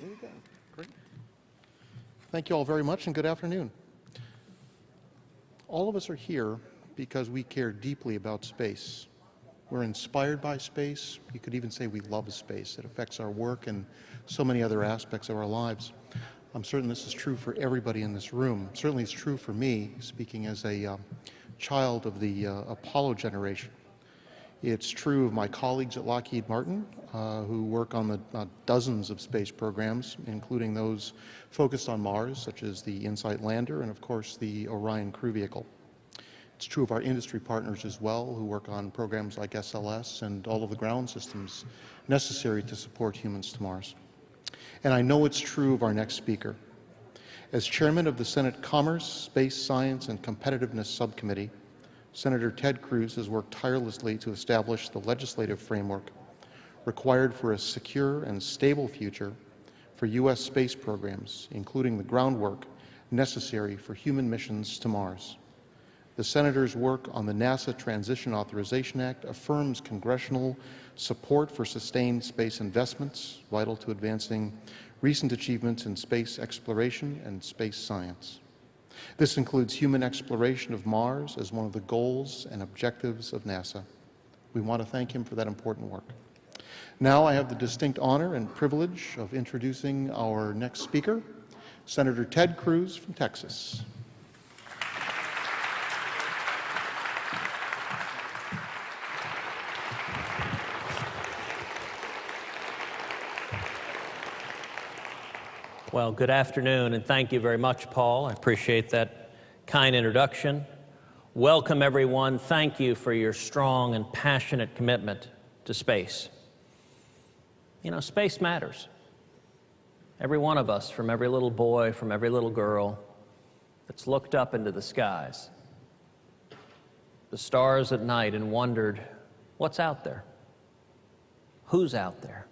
There you go. Great. Thank you all very much, and good afternoon. All of us are here because we care deeply about space. We're inspired by space. You could even say we love space. It affects our work and so many other aspects of our lives. I'm certain this is true for everybody in this room. Certainly it's true for me, speaking as a child of the Apollo generation. It's true of my colleagues at Lockheed Martin, who work on the dozens of space programs, including those focused on Mars, such as the InSight lander and, of course, the Orion crew vehicle. It's true of our industry partners as well, who work on programs like SLS and all of the ground systems necessary to support humans to Mars. And I know it's true of our next speaker. As chairman of the Senate Commerce, Space, Science, and Competitiveness Subcommittee, Senator Ted Cruz has worked tirelessly to establish the legislative framework required for a secure and stable future for U.S. space programs, including the groundwork necessary for human missions to Mars. The Senator's work on the NASA Transition Authorization Act affirms congressional support for sustained space investments, vital to advancing recent achievements in space exploration and space science. This includes human exploration of Mars as one of the goals and objectives of NASA. We want to thank him for that important work. Now I have the distinct honor and privilege of introducing our next speaker, Senator Ted Cruz from Texas. Well, good afternoon, and thank you very much, Paul. I appreciate that kind introduction. Welcome, everyone. Thank you for your strong and passionate commitment to space. You know, space matters. Every one of us, from every little boy, from every little girl, that's looked up into the skies, the stars at night, and wondered, what's out there? Who's out there?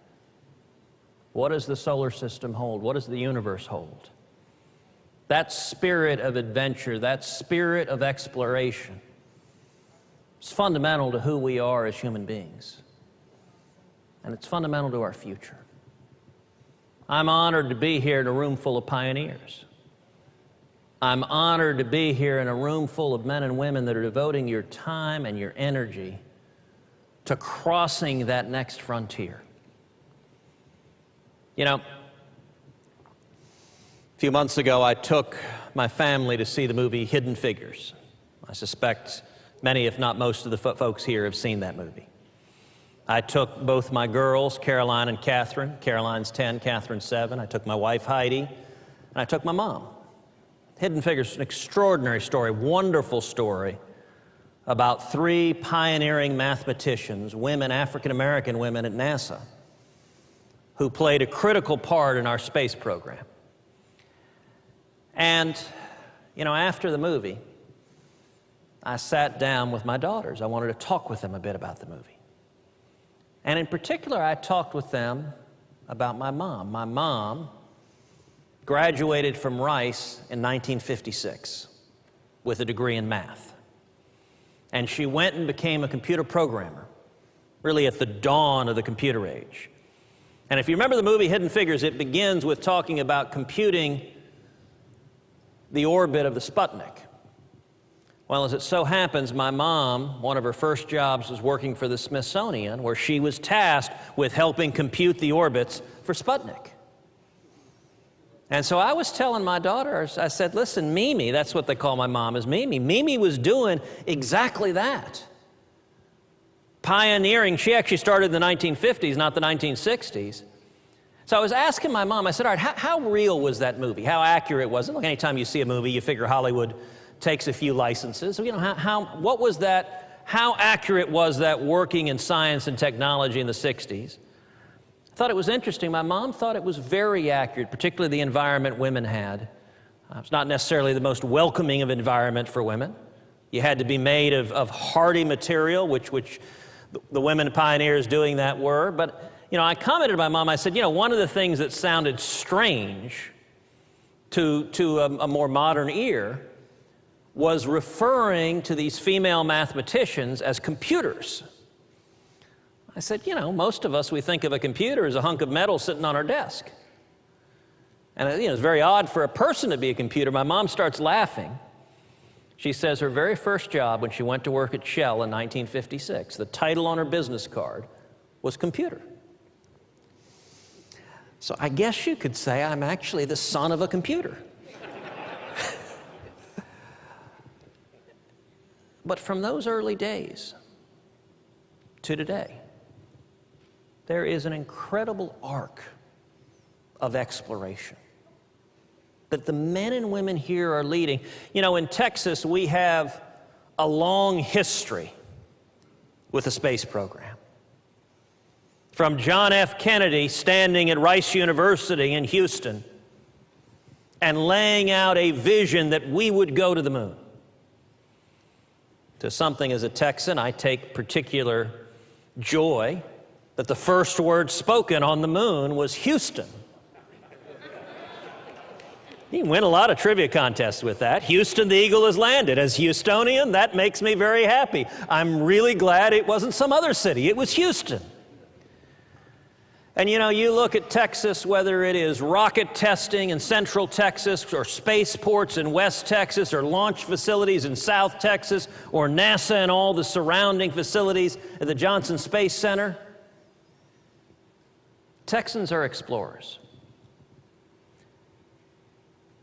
What does the solar system hold? What does the universe hold? That spirit of adventure, that spirit of exploration is fundamental to who we are as human beings. And it's fundamental to our future. I'm honored to be here in a room full of pioneers. I'm honored to be here in a room full of men and women that are devoting your time and your energy to crossing that next frontier. You know, a few months ago, I took my family to see the movie Hidden Figures. I suspect many, if not most of the folks here have seen that movie. I took both my girls, Caroline and Catherine. Caroline's 10, Catherine's 7. I took my wife, Heidi, and I took my mom. Hidden Figures is an extraordinary story, wonderful story about 3 pioneering mathematicians, women, African-American women at NASA, who played a critical part in our space program. And, you know, after the movie, I sat down with my daughters. I wanted to talk with them a bit about the movie. And in particular, I talked with them about my mom. My mom graduated from Rice in 1956 with a degree in math. And she went and became a computer programmer, really at the dawn of the computer age. And if you remember the movie Hidden Figures, it begins with talking about computing the orbit of the Sputnik. Well, as it so happens, my mom, one of her first jobs was working for the Smithsonian, where she was tasked with helping compute the orbits for Sputnik. And so I was telling my daughters, I said, listen, Mimi, that's what they call my mom, is Mimi. Mimi was doing exactly that. Pioneering. She actually started in the 1950s, not the 1960s. So I was asking my mom, I said, all right, how real was that movie? How accurate was it? Look, anytime you see a movie, you figure Hollywood takes a few licenses. So, you know, what was that, how accurate was that working in science and technology in the 60s? I thought it was interesting. My mom thought it was very accurate, particularly the environment women had. It's not necessarily the most welcoming of environment for women. You had to be made of hardy material, which the women pioneers doing that were. But, you know, I commented to my mom, I said, you know, one of the things that sounded strange to a more modern ear was referring to these female mathematicians as computers. I said, you know, most of us, we think of a computer as a hunk of metal sitting on our desk. And it's very odd for a person to be a computer. My mom starts laughing. She says her very first job when she went to work at Shell in 1956, the title on her business card was computer. So I guess you could say I'm actually the son of a computer. But from those early days to today, there is an incredible arc of exploration that the men and women here are leading. In Texas, we have a long history with the space program. From John F. Kennedy standing at Rice University in Houston and laying out a vision that we would go to the moon, to something as a Texan I take particular joy that the first word spoken on the moon was Houston. You win a lot of trivia contests with that. Houston, the eagle has landed. As Houstonian, that makes me very happy. I'm really glad it wasn't some other city. It was Houston. And you look at Texas, whether it is rocket testing in Central Texas or spaceports in West Texas or launch facilities in South Texas or NASA and all the surrounding facilities at the Johnson Space Center. Texans are explorers.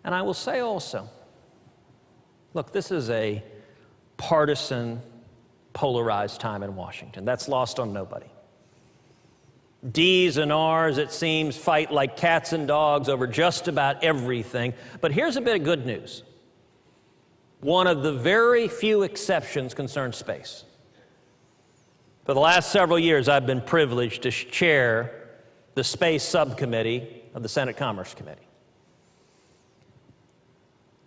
And I will say also, look, this is a partisan, polarized time in Washington. That's lost on nobody. D's and R's, it seems, fight like cats and dogs over just about everything. But here's a bit of good news. One of the very few exceptions concerns space. For the last several years, I've been privileged to chair the Space Subcommittee of the Senate Commerce Committee.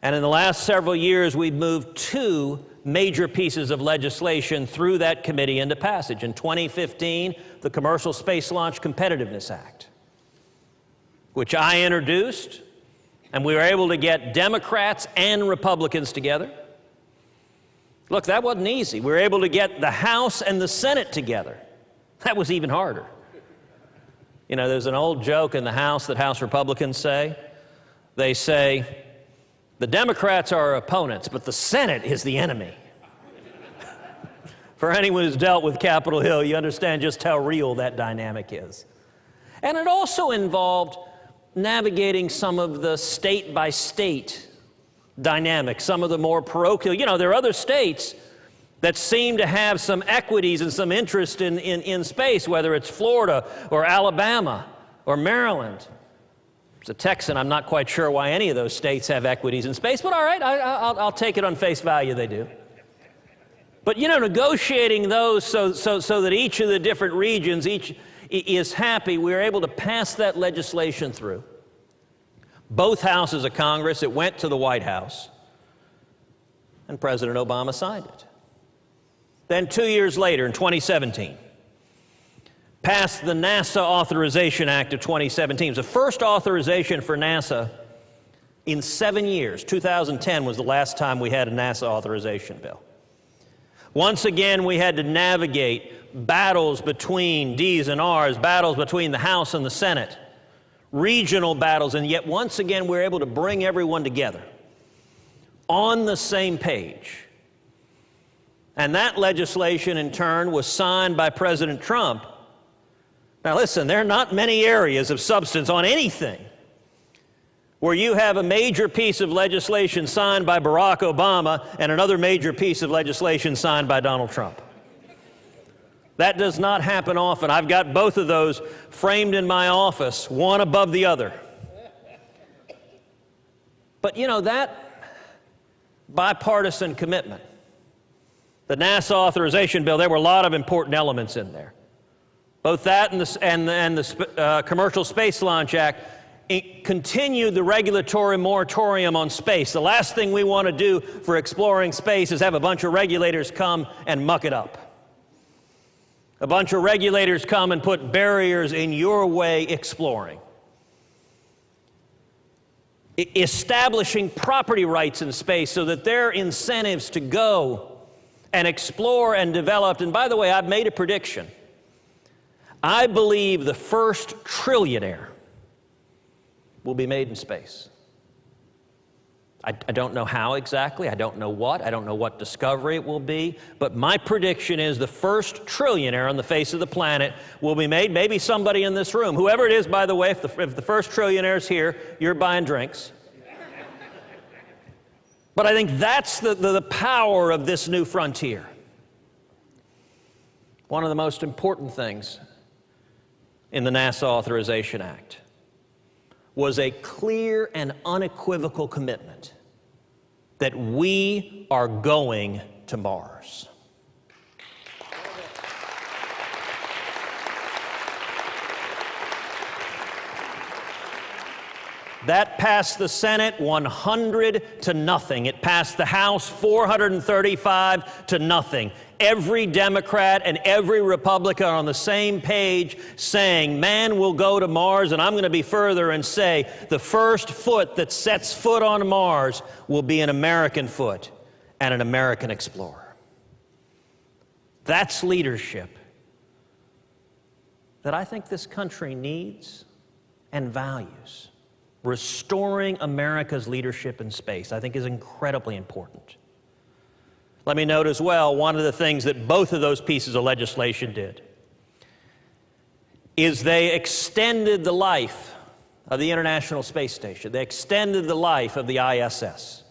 And in the last several years, we've moved 2 major pieces of legislation through that committee into passage. In 2015, the Commercial Space Launch Competitiveness Act, which I introduced, and we were able to get Democrats and Republicans together. Look, that wasn't easy. We were able to get the House and the Senate together. That was even harder. There's an old joke in the House that House Republicans say. They say, the Democrats are our opponents, but the Senate is the enemy. For anyone who's dealt with Capitol Hill, you understand just how real that dynamic is. And it also involved navigating some of the state-by-state dynamics, some of the more parochial. There are other states that seem to have some equities and some interest in space, whether it's Florida or Alabama or Maryland. As a Texan, I'm not quite sure why any of those states have equities in space, but all right, I'll take it on face value they do. But negotiating those so that each of the different regions is happy, we were able to pass that legislation through. Both houses of Congress, it went to the White House, and President Obama signed it. Then 2 years later, in 2017, passed the NASA Authorization Act of 2017. It was the first authorization for NASA in 7 years. 2010 was the last time we had a NASA authorization bill. Once again, we had to navigate battles between D's and R's, battles between the House and the Senate, regional battles, and yet once again we were able to bring everyone together on the same page. And that legislation, in turn, was signed by President Trump. Now listen, there are not many areas of substance on anything where you have a major piece of legislation signed by Barack Obama and another major piece of legislation signed by Donald Trump. That does not happen often. I've got both of those framed in my office, one above the other. But that bipartisan commitment, the NASA authorization bill, there were a lot of important elements in there. Both that and the Commercial Space Launch Act continued the regulatory moratorium on space. The last thing we want to do for exploring space is have a bunch of regulators come and muck it up. A bunch of regulators come and put barriers in your way exploring. Establishing property rights in space so that there are incentives to go and explore and develop. And by the way, I've made a prediction. I believe the first trillionaire will be made in space. I don't know how exactly, I don't know what discovery it will be, but my prediction is the first trillionaire on the face of the planet will be made, maybe somebody in this room. Whoever it is, by the way, if the first trillionaire is here, you're buying drinks. But I think that's the power of this new frontier. One of the most important things in the NASA Authorization Act was a clear and unequivocal commitment that we are going to Mars. That passed the Senate 100 to nothing. It passed the House 435 to nothing. Every Democrat and every Republican are on the same page saying, man will go to Mars, and I'm going to be further and say the first foot that sets foot on Mars will be an American foot and an American explorer. That's leadership that I think this country needs and values. Restoring America's leadership in space, I think, is incredibly important. Let me note as well, one of the things that both of those pieces of legislation did is they extended the life of the International Space Station. They extended the life of the ISS.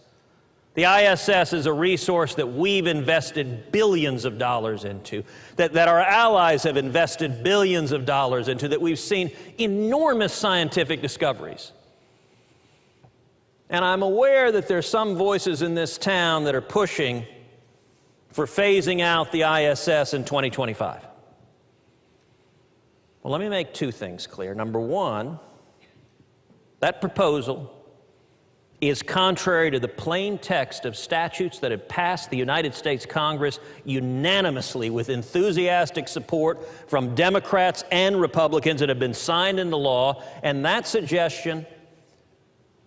The ISS is a resource that we've invested billions of dollars into, that our allies have invested billions of dollars into, that we've seen enormous scientific discoveries. And I'm aware that there's some voices in this town that are pushing for phasing out the ISS in 2025. Well, let me make two things clear. Number one, that proposal is contrary to the plain text of statutes that have passed the United States Congress unanimously with enthusiastic support from Democrats and Republicans that have been signed into law. And that suggestion,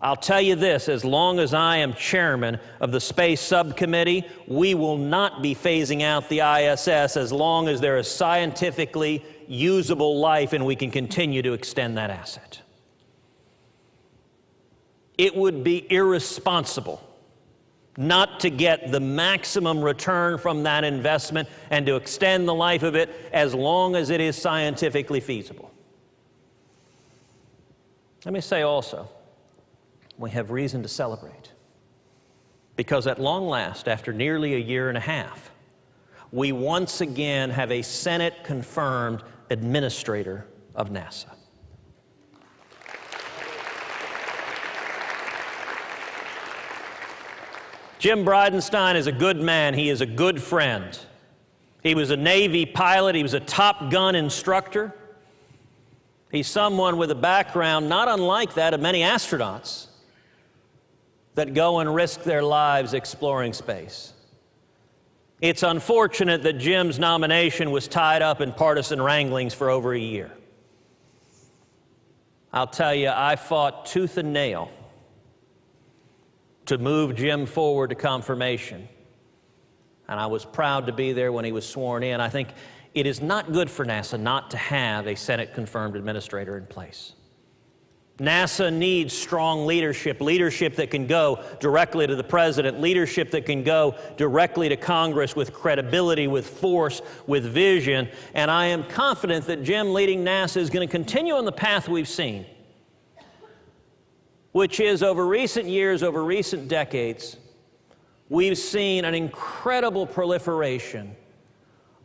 I'll tell you this, as long as I am chairman of the Space Subcommittee, we will not be phasing out the ISS as long as there is scientifically usable life and we can continue to extend that asset. It would be irresponsible not to get the maximum return from that investment and to extend the life of it as long as it is scientifically feasible. Let me say also, we have reason to celebrate, because at long last, after nearly a year and a half, we once again have a Senate-confirmed administrator of NASA. Jim Bridenstine is a good man. He is a good friend. He was a Navy pilot. He was a Top Gun instructor. He's someone with a background not unlike that of many astronauts that go and risk their lives exploring space. It's unfortunate that Jim's nomination was tied up in partisan wranglings for over a year. I'll tell you, I fought tooth and nail to move Jim forward to confirmation, and I was proud to be there when he was sworn in. I think it is not good for NASA not to have a Senate-confirmed administrator in place. NASA needs strong leadership, leadership that can go directly to the president, leadership that can go directly to Congress with credibility, with force, with vision. And I am confident that Jim leading NASA is going to continue on the path we've seen, which is over recent years, over recent decades, we've seen an incredible proliferation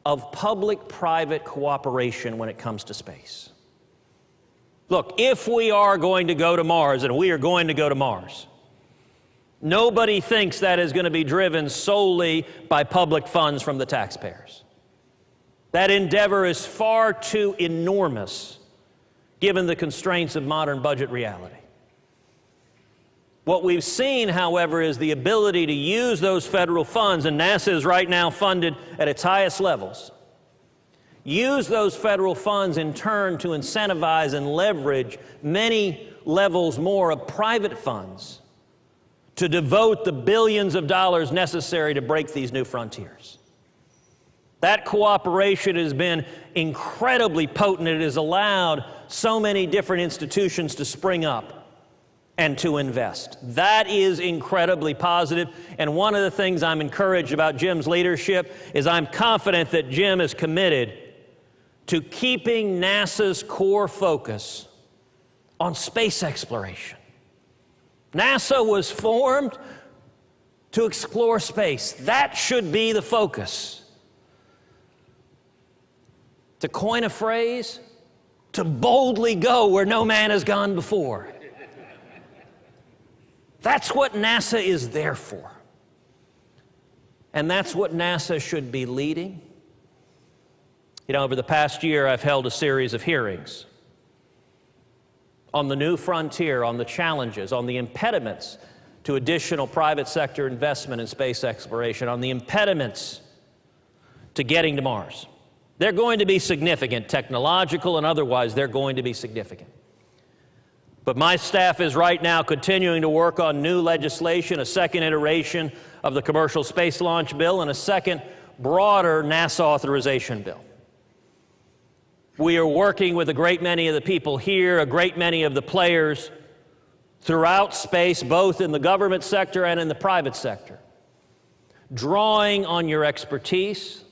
of public-private cooperation when it comes to space. Look, if we are going to go to Mars, and we are going to go to Mars, nobody thinks that is going to be driven solely by public funds from the taxpayers. That endeavor is far too enormous, given the constraints of modern budget reality. What we've seen, however, is the ability to use those federal funds, and NASA is right now funded at its highest levels. Use those federal funds in turn to incentivize and leverage many levels more of private funds to devote the billions of dollars necessary to break these new frontiers. That cooperation has been incredibly potent. It has allowed so many different institutions to spring up. and to invest. That is incredibly positive. And one of the things I'm encouraged about Jim's leadership is I'm confident that Jim is committed to keeping NASA's core focus on space exploration. NASA was formed to explore space. That should be the focus. To coin a phrase, to boldly go where no man has gone before. That's what NASA is there for. And that's what NASA should be leading. You know, over the past year, I've held a series of hearings on the new frontier, on the challenges, on the impediments to additional private sector investment in space exploration, on the impediments to getting to Mars. They're going to be significant, technological and otherwise, they're going to be significant. But my staff is right now continuing to work on new legislation, a second iteration of the Commercial Space Launch Bill, and a second, broader NASA authorization bill. We are working with a great many of the people here, a great many of the players throughout space, both in the government sector and in the private sector, drawing on your expertise,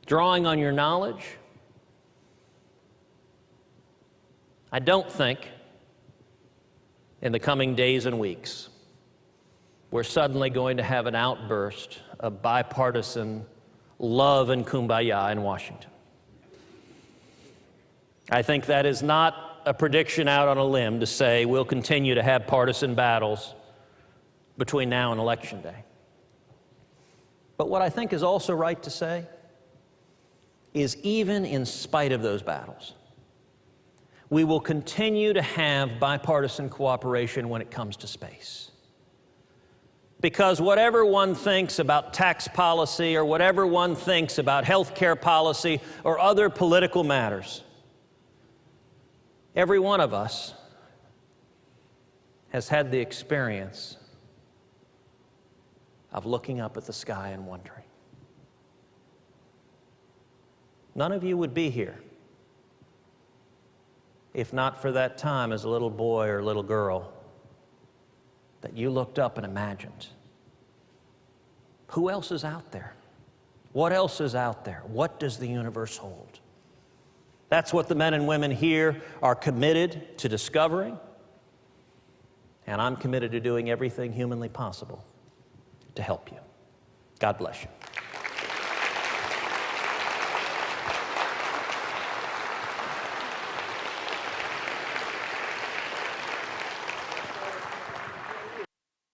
drawing on your knowledge. I don't think in the coming days and weeks we're suddenly going to have an outburst of bipartisan love and kumbaya in Washington. I think that is not a prediction out on a limb to say we'll continue to have partisan battles between now and Election Day. But what I think is also right to say is even in spite of those battles, we will continue to have bipartisan cooperation when it comes to space. Because whatever one thinks about tax policy or whatever one thinks about health care policy or other political matters, every one of us has had the experience of looking up at the sky and wondering. None of you would be here if not for that time as a little boy or little girl that you looked up and imagined. Who else is out there? What else is out there? What does the universe hold? That's what the men and women here are committed to discovering, and I'm committed to doing everything humanly possible to help you. God bless you.